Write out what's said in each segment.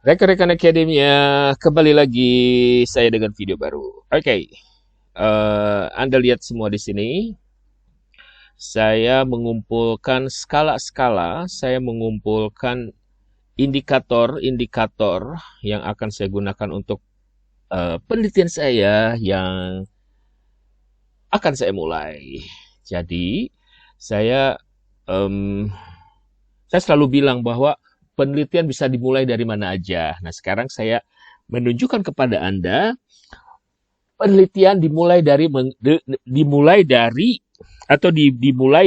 Rekan-rekan akademia, kembali lagi saya dengan video baru. Oke, Anda lihat semua di sini. Saya mengumpulkan skala-skala, saya mengumpulkan indikator-indikator yang akan saya gunakan untuk penelitian saya yang akan saya mulai. Jadi, saya em, saya selalu bilang bahwa penelitian bisa dimulai dari mana aja. Nah, sekarang saya menunjukkan kepada Anda penelitian dimulai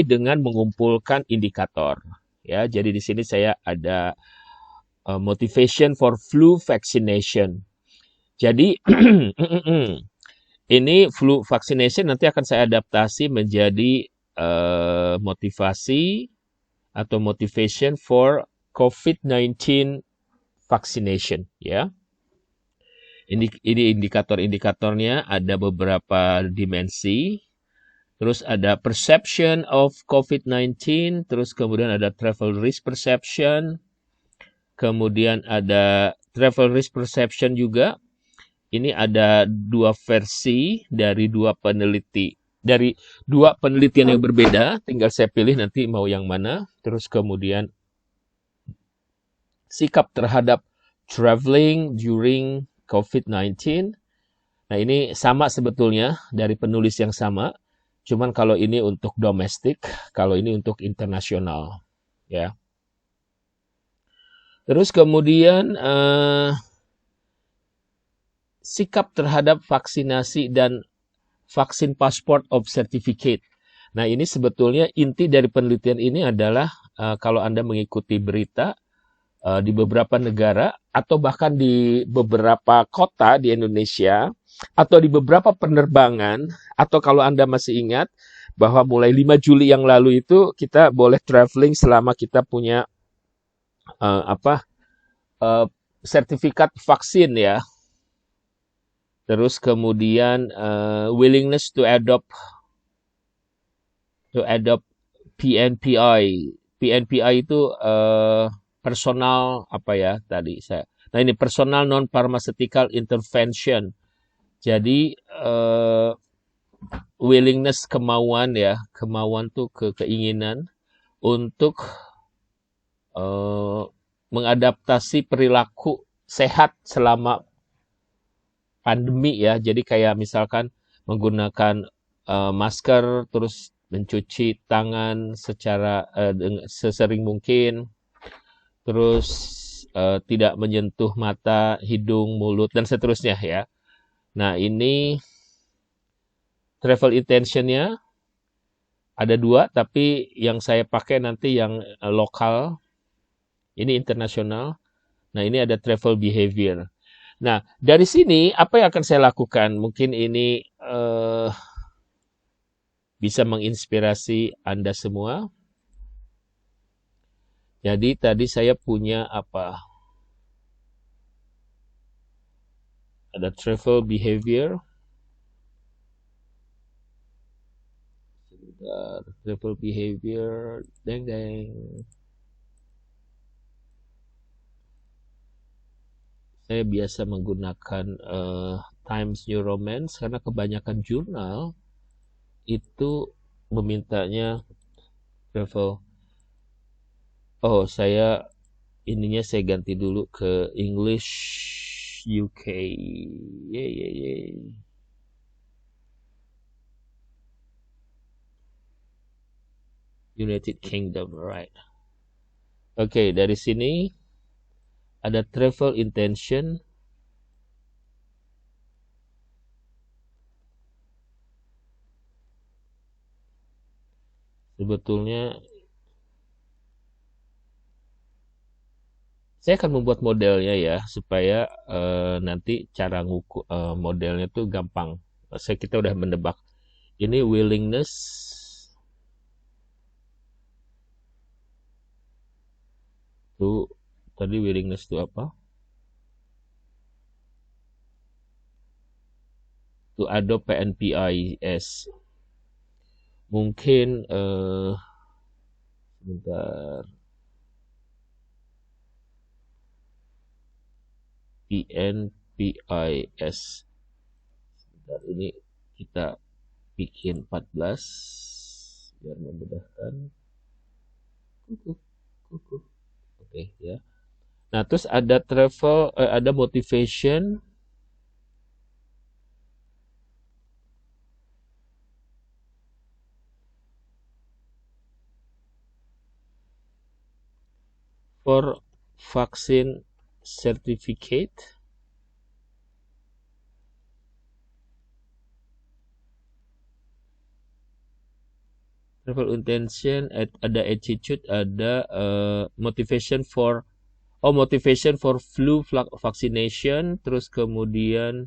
dengan mengumpulkan indikator. Ya, jadi di sini saya ada motivation for flu vaccination. Jadi ini flu vaccination nanti akan saya adaptasi menjadi motivasi atau motivation for COVID-19 vaccination, ya. Ini indikator-indikatornya ada beberapa dimensi. Terus ada perception of COVID-19, terus kemudian ada travel risk perception, kemudian ada travel risk perception juga. Ini ada dua versi dari dua penelitian yang berbeda, tinggal saya pilih nanti mau yang mana. Terus kemudian sikap terhadap traveling during COVID-19. Nah, ini sama sebetulnya dari penulis yang sama. Cuman kalau ini untuk domestik, kalau ini untuk internasional, ya. Terus kemudian sikap terhadap vaksinasi dan vaksin passport of certificate. Nah, ini sebetulnya inti dari penelitian ini adalah kalau Anda mengikuti berita di beberapa negara atau bahkan di beberapa kota di Indonesia atau di beberapa penerbangan, atau kalau Anda masih ingat bahwa mulai 5 Juli yang lalu itu kita boleh traveling selama kita punya sertifikat vaksin, ya. Terus kemudian willingness to adopt PNPI. PNPI itu personal apa ya tadi saya. Nah, ini personal non pharmaceutical intervention. Jadi willingness, kemauan, ya, kemauan tuh keinginan untuk mengadaptasi perilaku sehat selama pandemi, ya. Jadi kayak misalkan menggunakan masker, terus mencuci tangan secara sesering mungkin, terus tidak menyentuh mata, hidung, mulut, dan seterusnya, ya. Nah, ini travel intentionnya ada dua, tapi yang saya pakai nanti yang lokal, ini internasional. Nah, ini ada travel behavior. Nah, dari sini apa yang akan saya lakukan? Mungkin ini bisa menginspirasi Anda semua. Jadi tadi saya punya apa? Ada travel behavior. Travel behavior. Deng. Saya biasa menggunakan Times New Roman karena kebanyakan jurnal itu memintanya travel. Oh, ininya saya ganti dulu ke English UK. Yeay. United Kingdom, right. Oke, dari sini ada travel intention. Sebetulnya saya akan membuat modelnya, ya, supaya nanti cara ngukur modelnya tuh gampang. Kita udah menebak. Ini willingness tuh, tadi willingness tuh apa? To adopt PNPIS. Mungkin sebentar. INPIS. Sebentar, ini kita bikin 14 biar memudahkan. Oke, ya. Nah, terus ada travel, ada motivation, for vaccine certificate. Travel intention, ada attitude, ada motivation for flu vaccination, terus kemudian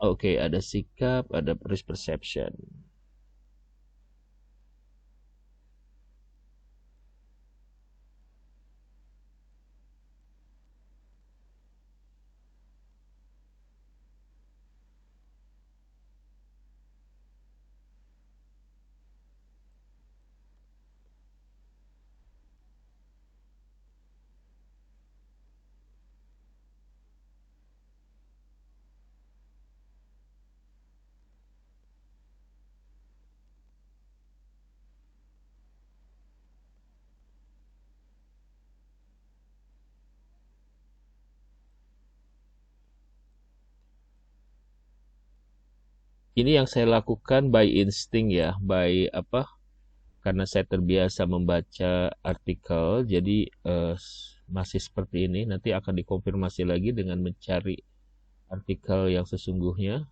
oke, ada sikap, ada risk perception. Ini yang saya lakukan by instinct ya, by apa? Karena saya terbiasa membaca artikel, jadi masih seperti ini. Nanti akan dikonfirmasi lagi dengan mencari artikel yang sesungguhnya.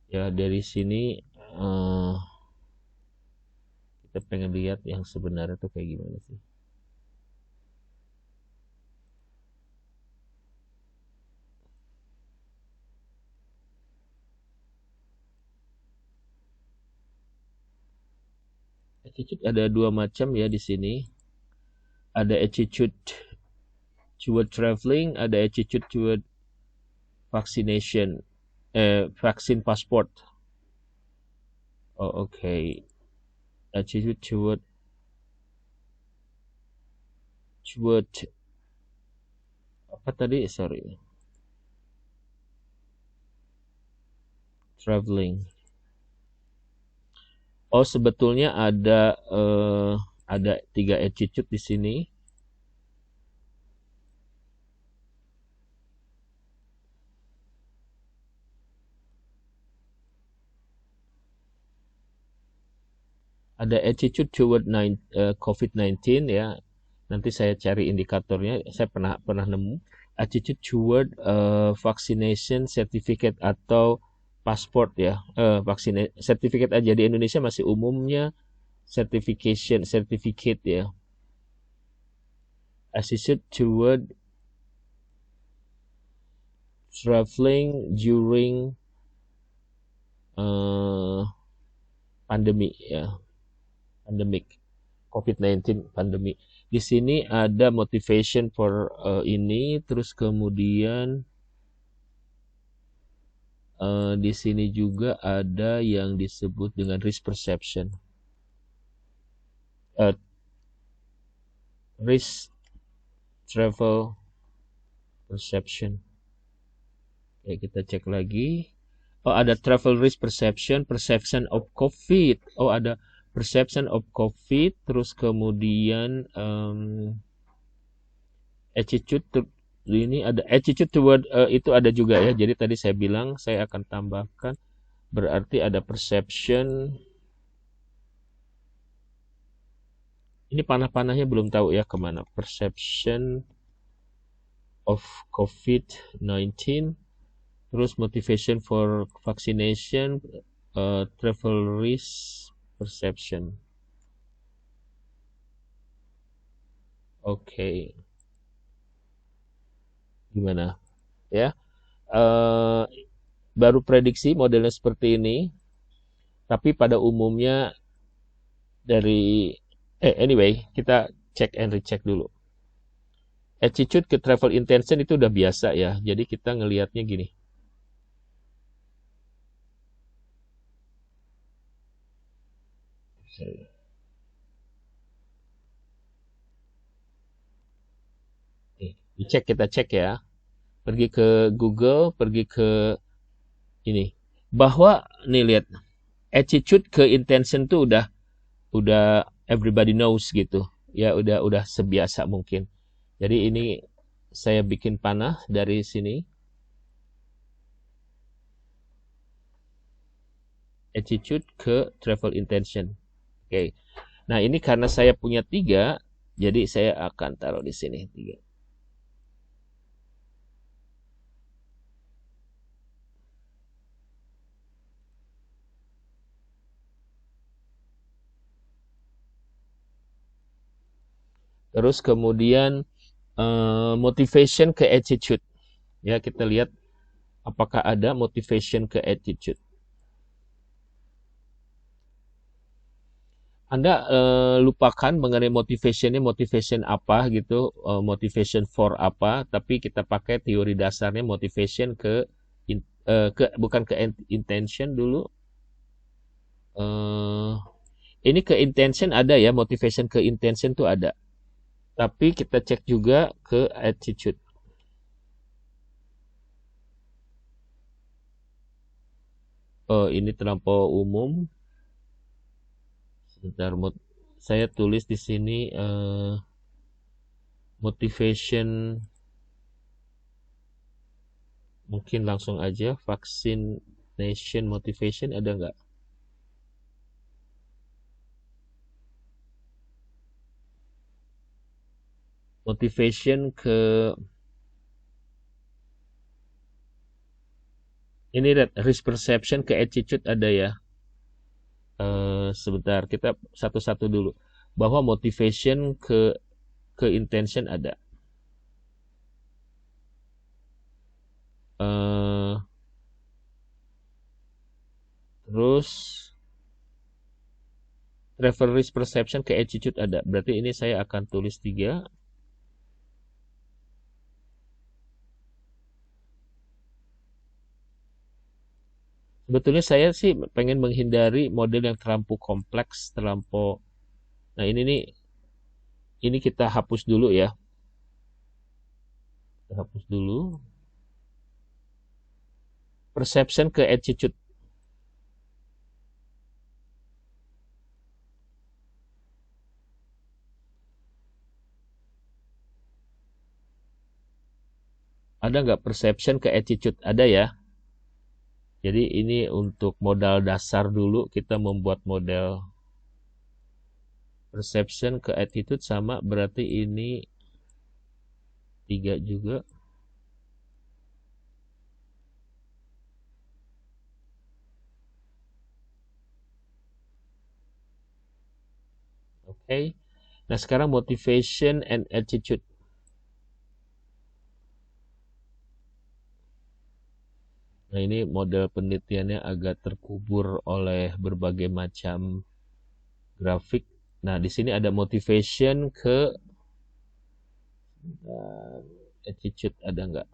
Ya, dari sini kita pengen lihat yang sebenarnya tuh kayak gimana sih. Attitude ada dua macam ya di sini. Ada attitude toward traveling, ada attitude toward vaccination, vaksin passport. Oh, okay. Attitude toward apa tadi? Sorry. Traveling. Oh, sebetulnya ada 3 attitude di sini. Ada attitude toward COVID-19 ya. Nanti saya cari indikatornya. Saya pernah nemu attitude toward vaccination certificate atau pasport ya. Vaksin certificate aja di Indonesia masih umumnya certificate ya. Attitude toward traveling during pandemi ya. Pandemic COVID-19 pandemi. Di sini ada motivation for ini, terus kemudian di sini juga ada yang disebut dengan risk perception. Risk travel perception. Oke, kita cek lagi. Oh, ada travel risk perception, perception of COVID. Oh, ada perception of COVID, terus kemudian attitude ini ada attitude toward itu ada juga ya. Jadi tadi saya bilang saya akan tambahkan berarti ada perception. Ini panah-panahnya belum tahu ya kemana. Perception of COVID-19, terus motivation for vaccination, travel risk perception. Oke. Gimana? Ya. Baru prediksi modelnya seperti ini. Tapi pada umumnya dari anyway, kita check and recheck dulu. Attitude ke travel intention itu udah biasa ya. Jadi kita ngelihatnya gini. Kita cek ya. Pergi ke Google, pergi ke ini. Bahwa nih lihat, attitude ke intention tuh udah everybody knows gitu. Ya udah sebiasa mungkin. Jadi ini saya bikin panah dari sini. Attitude ke travel intention. Oke. Nah, ini karena saya punya 3, jadi saya akan taruh di sini 3. Terus kemudian motivation ke attitude. Ya, kita lihat apakah ada motivation ke attitude. Anda lupakan mengenai motivationnya, motivation apa gitu, motivation for apa, tapi kita pakai teori dasarnya motivation bukan ke intention dulu. Ini ke intention ada ya, motivation ke intention tuh ada. Tapi kita cek juga ke attitude. Oh, ini terlampau umum. Sebentar, saya tulis di sini motivation, mungkin langsung aja vaccination motivation ada nggak? Motivation ke ini risk perception ke attitude ada ya. Sebentar, kita satu-satu dulu. Bahwa motivation ke intention ada. Terus travel risk perception ke attitude ada. Berarti ini saya akan tulis 3. Sebetulnya saya sih pengen menghindari model yang terlampau kompleks, terlampau. Nah, ini kita hapus dulu ya. Kita hapus dulu. Perception ke attitude. Ada nggak perception ke attitude? Ada ya. Jadi ini untuk modal dasar dulu kita membuat model perception ke attitude sama, berarti ini 3 juga. Oke. Nah, sekarang motivation and attitude. Nah, ini model penelitiannya agak terkubur oleh berbagai macam grafik. Nah, di sini ada motivation ke attitude ada nggak?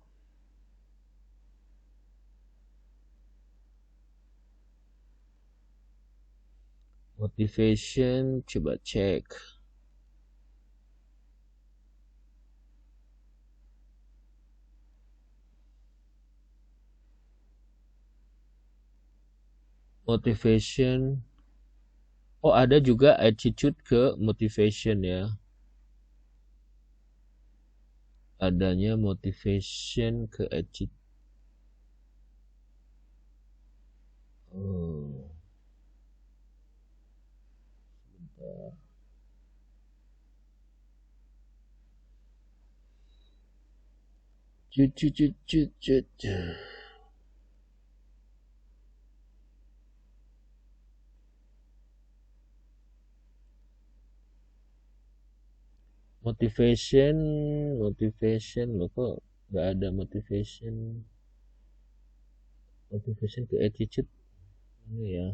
Motivation, coba cek. Motivation. Oh, ada juga attitude ke motivation ya. Adanya motivation ke attitude. Oh. Motivation loh, kok nggak ada motivation ke attitude ini ya.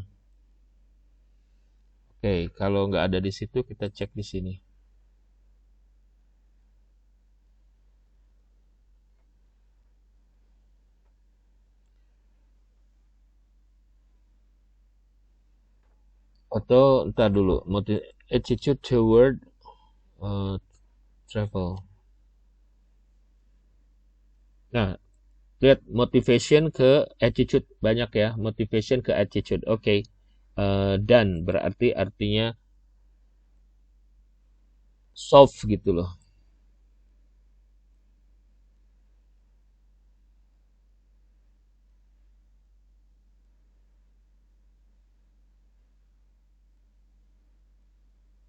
Oke, kalau nggak ada di situ kita cek di sini. Atau entar dulu, attitude toward travel. Nah, lihat motivation ke attitude banyak ya, motivation ke attitude. Oke. Dan berarti artinya soft gitu loh.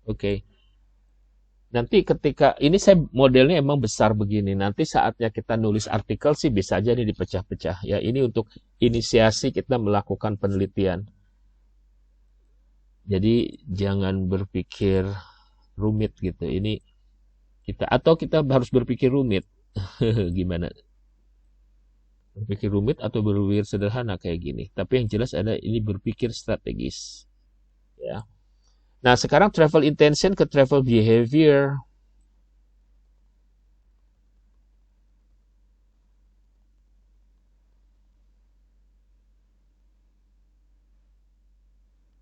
Oke. Nanti ketika ini saya modelnya emang besar begini. Nanti saatnya kita nulis artikel sih bisa aja nih dipecah-pecah. Ya, ini untuk inisiasi kita melakukan penelitian. Jadi jangan berpikir rumit gitu. Ini kita atau kita harus berpikir rumit. Gimana? Berpikir rumit atau berpikir sederhana kayak gini. Tapi yang jelas ada ini berpikir strategis. Ya. Nah, sekarang travel intention ke travel behavior.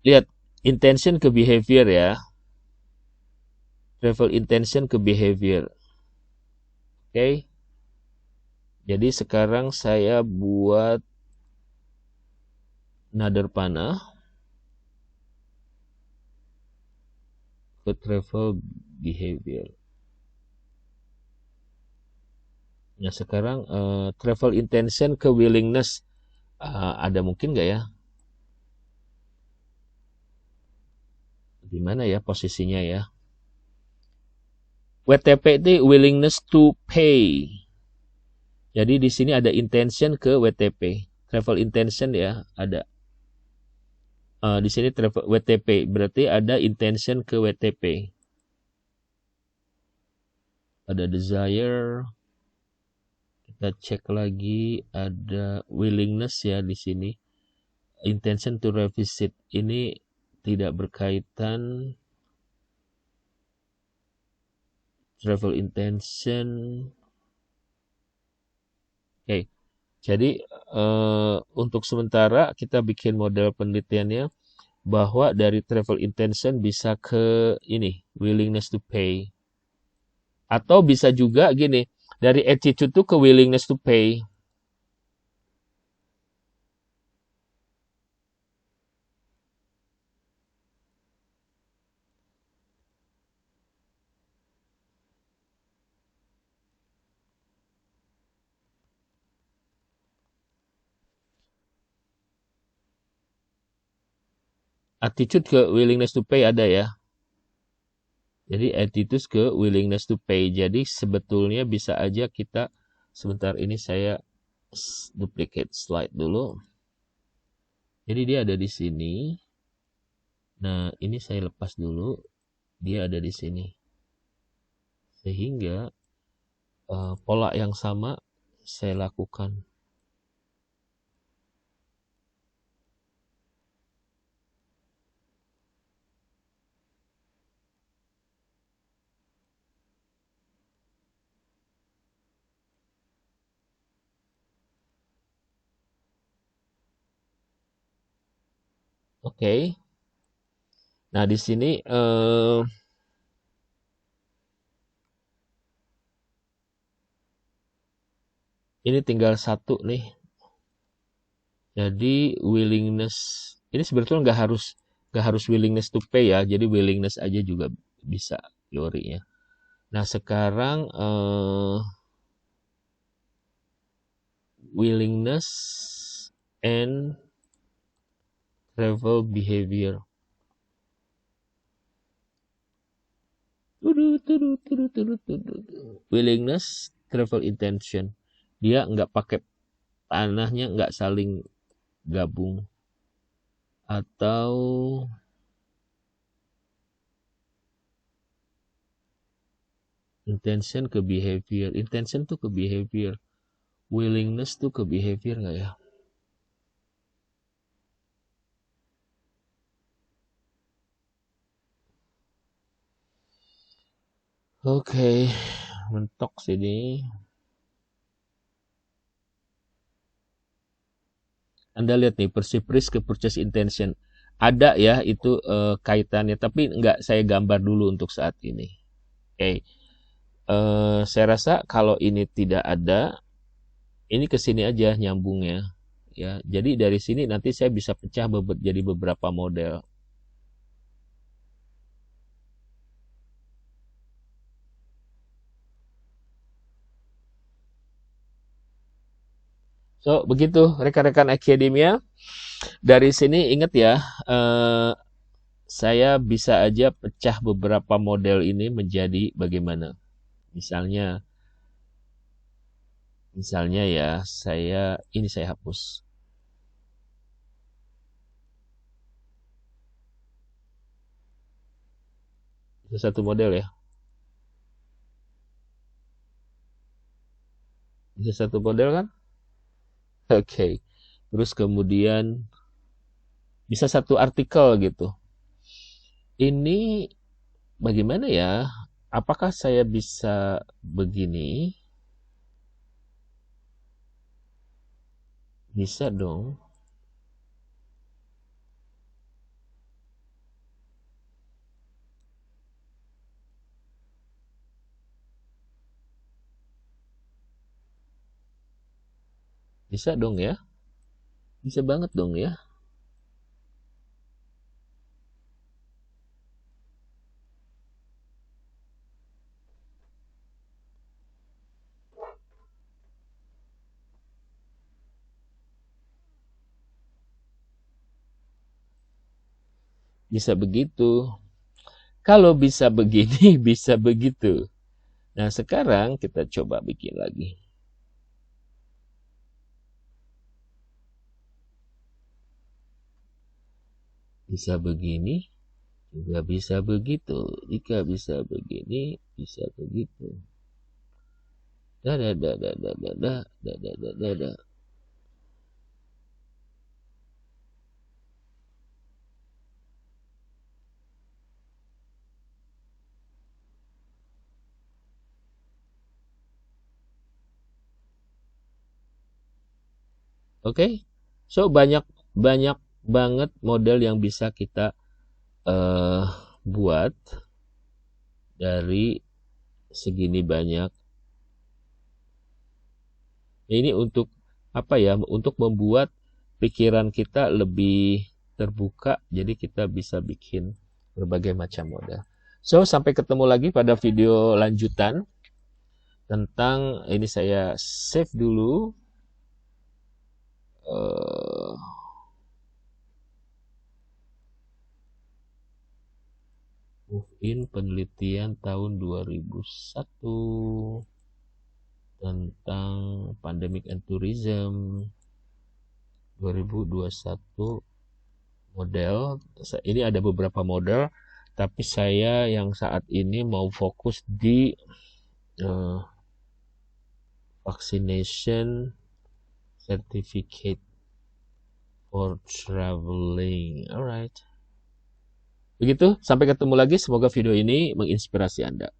Lihat intention ke behavior ya. Travel intention ke behavior. Oke. Jadi sekarang saya buat nader panah ke travel behavior. Nah, sekarang travel intention ke willingness. Ada mungkin nggak ya? Di mana ya posisinya ya? WTP itu willingness to pay. Jadi di sini ada intention ke WTP. Travel intention ya, ada. Di sini travel WTP, berarti ada intention ke WTP. Ada desire. Kita cek lagi, ada willingness ya di sini. Intention to revisit ini tidak berkaitan. Travel intention. Oke. Jadi untuk sementara kita bikin model penelitiannya bahwa dari travel intention bisa ke ini willingness to pay, atau bisa juga gini dari attitude tuh ke willingness to pay. Attitude ke willingness to pay ada ya. Jadi attitude ke willingness to pay. Jadi sebetulnya bisa aja kita sebentar ini saya duplicate slide dulu. Jadi dia ada di sini. Nah, ini saya lepas dulu. Dia ada di sini. Sehingga pola yang sama saya lakukan. Oke. Nah, di sini ini tinggal satu nih. Jadi willingness ini sebetulnya nggak harus willingness to pay ya. Jadi willingness aja juga bisa teorinya. Nah, sekarang willingness and travel behavior. Willingness, travel intention. Dia nggak pakai tanahnya, nggak saling gabung. Atau intention ke behavior. Intention tuh ke behavior. Willingness tuh ke behavior nggak ya? Oke, mentok sini. Anda lihat nih, perceive risk ke purchase intention. Ada ya itu kaitannya, tapi nggak saya gambar dulu untuk saat ini. Oke, saya rasa kalau ini tidak ada, ini ke sini aja nyambungnya. Ya, jadi dari sini nanti saya bisa pecah jadi beberapa model. So, begitu rekan-rekan akademia. Dari sini ingat ya, saya bisa aja pecah beberapa model ini menjadi bagaimana. Misalnya ya, ini saya hapus. Itu satu model ya. Bisa satu model kan? Oke. Terus kemudian bisa satu artikel gitu. Ini bagaimana ya? Apakah saya bisa begini? Bisa dong. Bisa dong ya. Bisa banget dong ya. Bisa begitu. Kalau bisa begini, bisa begitu. Nah, sekarang kita coba bikin lagi. Bisa begini, juga bisa begitu. Jika bisa begini, bisa begitu. Oke, so banyak banyak banget model yang bisa kita buat dari segini banyak. Ini untuk apa ya? Untuk membuat pikiran kita lebih terbuka, jadi kita bisa bikin berbagai macam model. So, sampai ketemu lagi pada video lanjutan tentang ini. Saya save dulu. Move in penelitian tahun 2001 tentang pandemic and tourism 2021 model. Ini ada beberapa model, tapi saya yang saat ini mau fokus di vaccination certificate for traveling. Alright. Begitu, sampai ketemu lagi. Semoga video ini menginspirasi Anda.